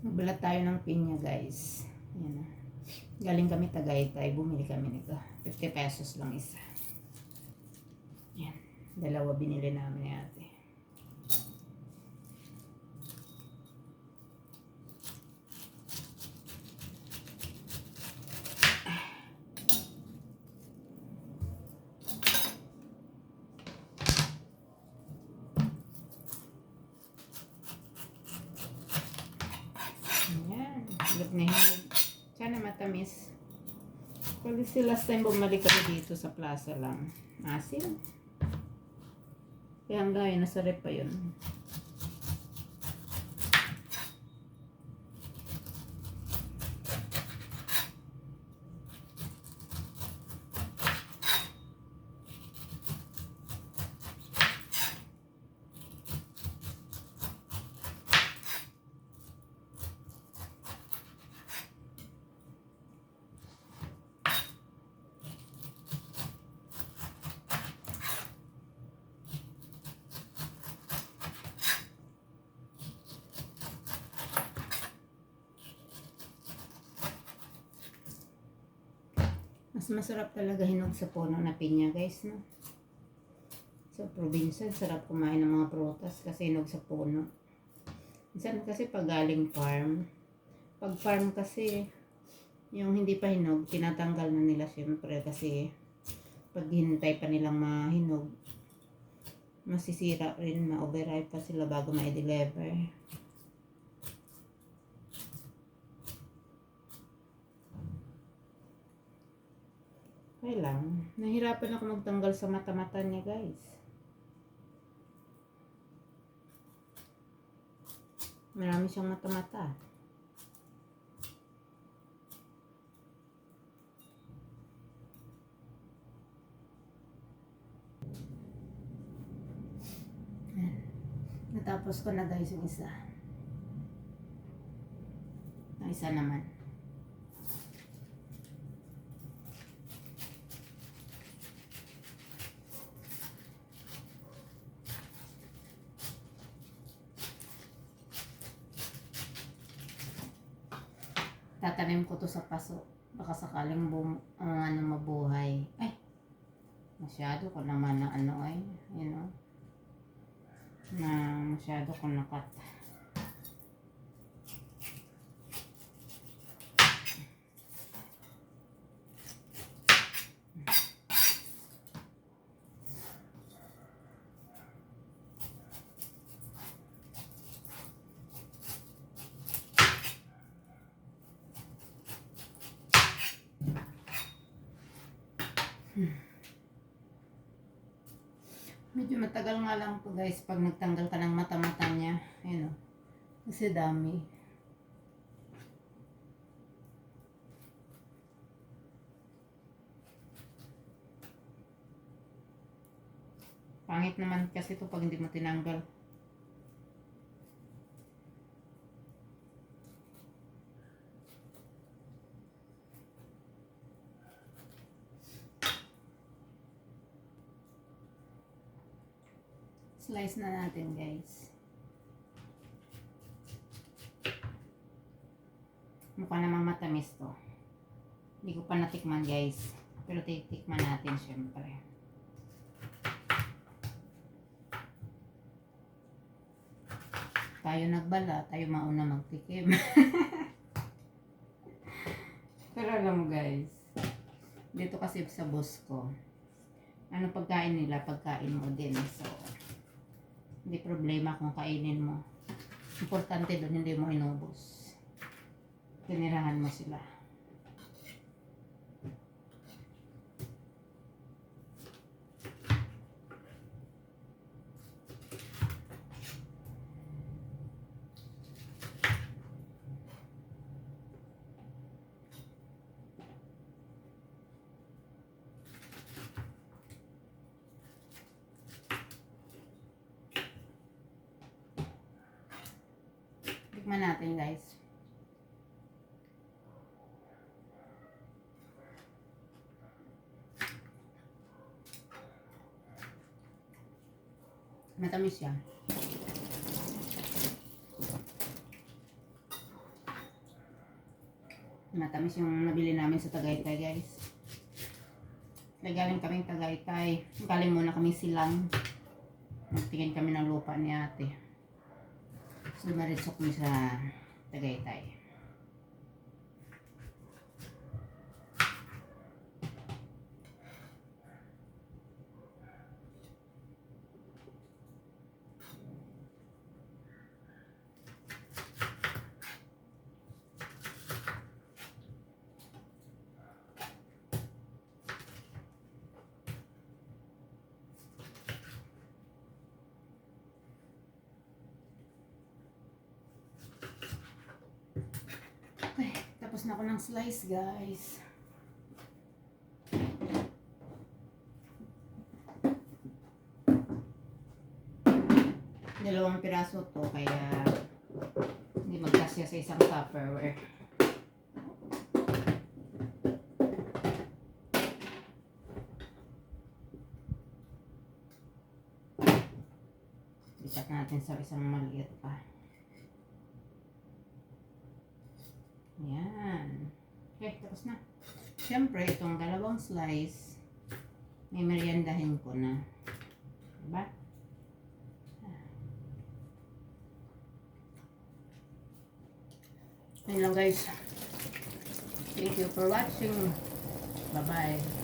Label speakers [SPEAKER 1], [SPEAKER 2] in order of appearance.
[SPEAKER 1] Magbalat tayo ng pinya, guys. Yan na. Galing kami Tagaytay. Bumili kami nito. 50 pesos lang isa. Yan. Dalawa binili namin ni ate. Ayan. Hilap na hilap. Sana matamis. Kasi last time bumalik kami dito sa plaza lang. Asin. Kaya hanggang nasa rep pa yun. Mas masarap talaga hinog sa puno na pinya, guys, no? Sa probinsya, sarap kumain ng mga prutas kasi hinog sa puno. Minsan kasi pag galing farm, pag farm kasi, yung hindi pa hinog, tinatanggal na nila syempre kasi pag hintay pa nilang mahinog, masisira rin, ma-overripe pa sila bago ma-deliver. Okay lang. Nahirapan ako magtanggal sa mata-mata niya, guys. Marami siyang mata-mata. Natapos ko na, guys, yung isa. Ang isa naman. Tatanim ko to sa paso. Baka sakaling mabuhay. Ay, masyado ko naman na ay, you know, na masyado ko nakat. Medyo matagal nga lang to, guys, pag nagtanggal ka ng mata-mata niya. Ayun o. Kasi dami. Pangit naman kasi to pag hindi mo tinanggal. Slice na natin, guys. Mukha namang matamis to. Hindi ko pa natikman, guys. Pero titikman natin syempre. Tayo nagbala, tayo mauna magtikim. Pero alam mo, guys, dito kasi sa boss ko, ano pagkain nila, pagkain mo din. So, hindi problema kung kainin mo. Importante doon, hindi mo inubos. Tinirahan mo sila. Tikman natin, guys. Matamis yan. Matamis yung nabili namin sa Tagaytay, guys. Nagaling kaming Tagaytay. Galing muna kami Silang. Nagtingin kami ng lupa ni ate. So, dumaritso kami sa Tagaytay. Okay, tapos na ako ng slice, guys. Dalawang piraso to, kaya hindi magkasya sa isang Tupperware. Ikat natin sa isang maliit pa. Yan. Okay, tapos na. Siyempre, itong dalawang slice, may meriendahin ko na. Diba? Ayun lang, guys. Thank you for watching. Bye-bye.